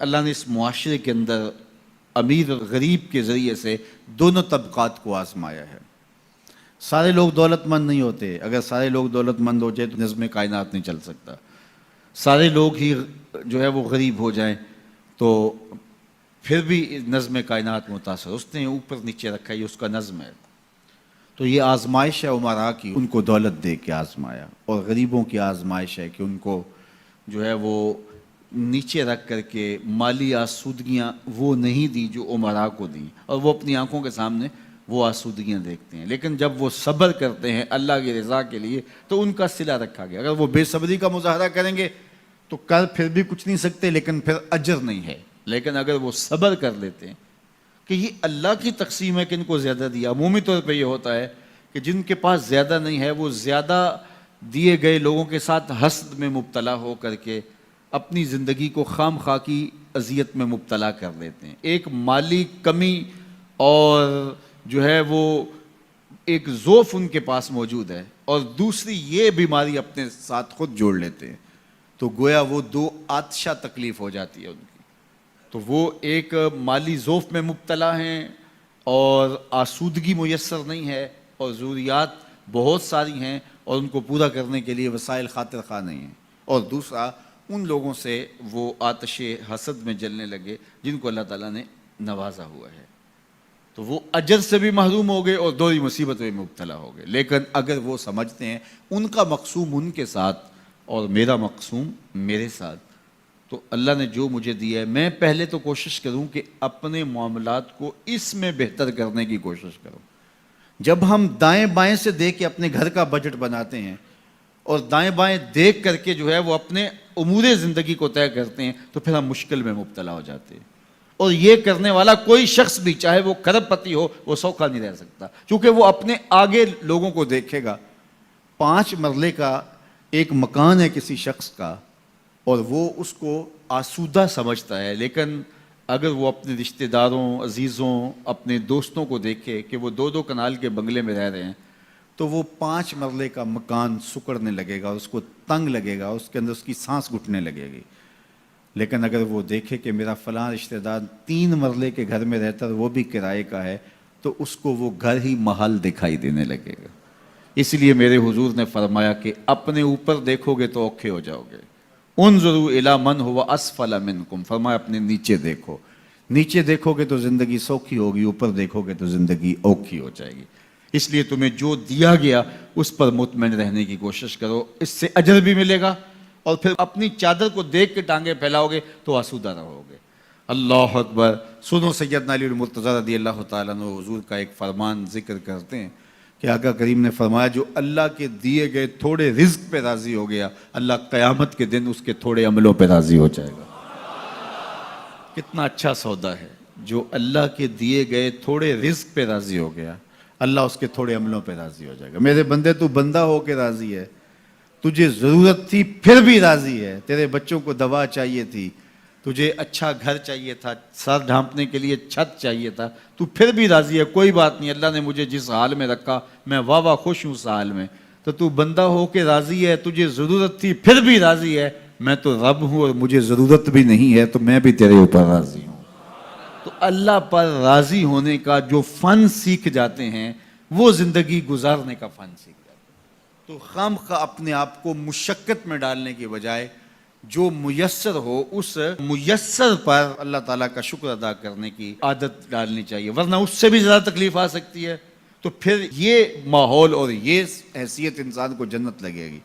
اللہ نے اس معاشرے کے اندر امیر اور غریب کے ذریعے سے دونوں طبقات کو آزمایا ہے۔ سارے لوگ دولت مند نہیں ہوتے، اگر سارے لوگ دولت مند ہو جائے تو نظم کائنات نہیں چل سکتا۔ سارے لوگ ہی جو ہے وہ غریب ہو جائیں تو پھر بھی نظم کائنات متاثر، اس نے اوپر نیچے رکھا، یہ اس کا نظم ہے۔ تو یہ آزمائش ہے امراء کی، ان کو دولت دے کے آزمایا، اور غریبوں کی آزمائش ہے کہ ان کو جو ہے وہ نیچے رکھ کر کے مالی آسودگیاں وہ نہیں دی جو امراء کو دیں، اور وہ اپنی آنکھوں کے سامنے وہ آسودگیاں دیکھتے ہیں، لیکن جب وہ صبر کرتے ہیں اللہ کی رضا کے لیے تو ان کا صلہ رکھا گیا۔ اگر وہ بے صبری کا مظاہرہ کریں گے تو کر پھر بھی کچھ نہیں سکتے، لیکن پھر اجر نہیں ہے، لیکن اگر وہ صبر کر لیتے ہیں کہ یہ اللہ کی تقسیم ہے کہ ان کو زیادہ دیا۔ عمومی طور پہ یہ ہوتا ہے کہ جن کے پاس زیادہ نہیں ہے وہ زیادہ دیے گئے لوگوں کے ساتھ حسد میں مبتلا ہو کر کے اپنی زندگی کو خام خواہ کی اذیت میں مبتلا کر لیتے ہیں۔ ایک مالی کمی اور جو ہے وہ ایک ضعف ان کے پاس موجود ہے، اور دوسری یہ بیماری اپنے ساتھ خود جوڑ لیتے ہیں، تو گویا وہ دو آتشہ تکلیف ہو جاتی ہے ان کی۔ تو وہ ایک مالی ضعف میں مبتلا ہیں اور آسودگی میسر نہیں ہے، اور ضروریات بہت ساری ہیں اور ان کو پورا کرنے کے لیے وسائل خاطر خواہ نہیں ہیں، اور دوسرا ان لوگوں سے وہ آتش حسد میں جلنے لگے جن کو اللہ تعالیٰ نے نوازا ہوا ہے، تو وہ اجر سے بھی محروم ہو گئے اور دوہری مصیبت میں مبتلا ہو گئے۔ لیکن اگر وہ سمجھتے ہیں ان کا مقسوم ان کے ساتھ اور میرا مقسوم میرے ساتھ، تو اللہ نے جو مجھے دیا ہے میں پہلے تو کوشش کروں کہ اپنے معاملات کو اس میں بہتر کرنے کی کوشش کروں۔ جب ہم دائیں بائیں سے دیکھ کے اپنے گھر کا بجٹ بناتے ہیں اور دائیں بائیں دیکھ کر کے جو ہے وہ اپنے امور زندگی کو طے کرتے ہیں تو پھر ہم مشکل میں مبتلا ہو جاتے ہیں، اور یہ کرنے والا کوئی شخص بھی چاہے وہ کروڑ پتی ہو وہ سوکھا نہیں رہ سکتا، کیونکہ وہ اپنے آگے لوگوں کو دیکھے گا۔ 5 مرلے کا ایک مکان ہے کسی شخص کا اور وہ اس کو آسودہ سمجھتا ہے، لیکن اگر وہ اپنے رشتہ داروں، عزیزوں، اپنے دوستوں کو دیکھے کہ وہ 2 کنال کے بنگلے میں رہ رہے ہیں تو وہ 5 مرلے کا مکان سکڑنے لگے گا، اس کو تنگ لگے گا، اس کے اندر اس کی سانس گھٹنے لگے گی۔ لیکن اگر وہ دیکھے کہ میرا فلاں رشتہ دار 3 مرلے کے گھر میں رہتا ہے وہ بھی کرائے کا ہے، تو اس کو وہ گھر ہی محل دکھائی دینے لگے گا۔ اس لیے میرے حضور نے فرمایا کہ اپنے اوپر دیکھو گے تو اوکھے ہو جاؤ گے۔ انظروا الی من هو اسفل منکم، فرمایا اپنے نیچے دیکھو، نیچے دیکھو گے تو زندگی سوکھی ہوگی، اوپر دیکھو گے تو زندگی اوکھی ہو جائے گی۔ اس لیے تمہیں جو دیا گیا اس پر مطمئن رہنے کی کوشش کرو، اس سے اجر بھی ملے گا، اور پھر اپنی چادر کو دیکھ کے ٹانگیں پھیلاؤ گے تو آسودہ رہو گے۔ اللہ اکبر۔ سنو سیدنا علی المرتضیٰ رضی اللہ تعالیٰ عنہ حضور کا ایک فرمان ذکر کرتے ہیں کہ آقا کریم نے فرمایا جو اللہ کے دیے گئے تھوڑے رزق پہ راضی ہو گیا، اللہ قیامت کے دن اس کے تھوڑے عملوں پہ راضی ہو جائے گا۔ کتنا اچھا سودا ہے، جو اللہ کے دیے گئے تھوڑے رزق پہ راضی ہو گیا اللہ اس کے تھوڑے عملوں پہ راضی ہو جائے گا۔ میرے بندے تو بندہ ہو کے راضی ہے، تجھے ضرورت تھی پھر بھی راضی ہے، تیرے بچوں کو دوا چاہیے تھی، تجھے اچھا گھر چاہیے تھا، سر ڈھانپنے کے لیے چھت چاہیے تھا، تو پھر بھی راضی ہے، کوئی بات نہیں، اللہ نے مجھے جس حال میں رکھا میں واہ خوش ہوں اس حال میں، تو بندہ ہو کے راضی ہے، تجھے ضرورت تھی پھر بھی راضی ہے، میں تو رب ہوں اور مجھے ضرورت بھی نہیں ہے تو میں بھی تیرے اوپر راضی ہوں۔ تو اللہ پر راضی ہونے کا جو فن سیکھ جاتے ہیں وہ زندگی گزارنے کا فن سیکھ جاتے ہیں۔ تو خواہ اپنے آپ کو مشقت میں ڈالنے کے بجائے جو میسر ہو اس میسر پر اللہ تعالیٰ کا شکر ادا کرنے کی عادت ڈالنی چاہیے، ورنہ اس سے بھی زیادہ تکلیف آ سکتی ہے، تو پھر یہ ماحول اور یہ حیثیت انسان کو جنت لگے گی۔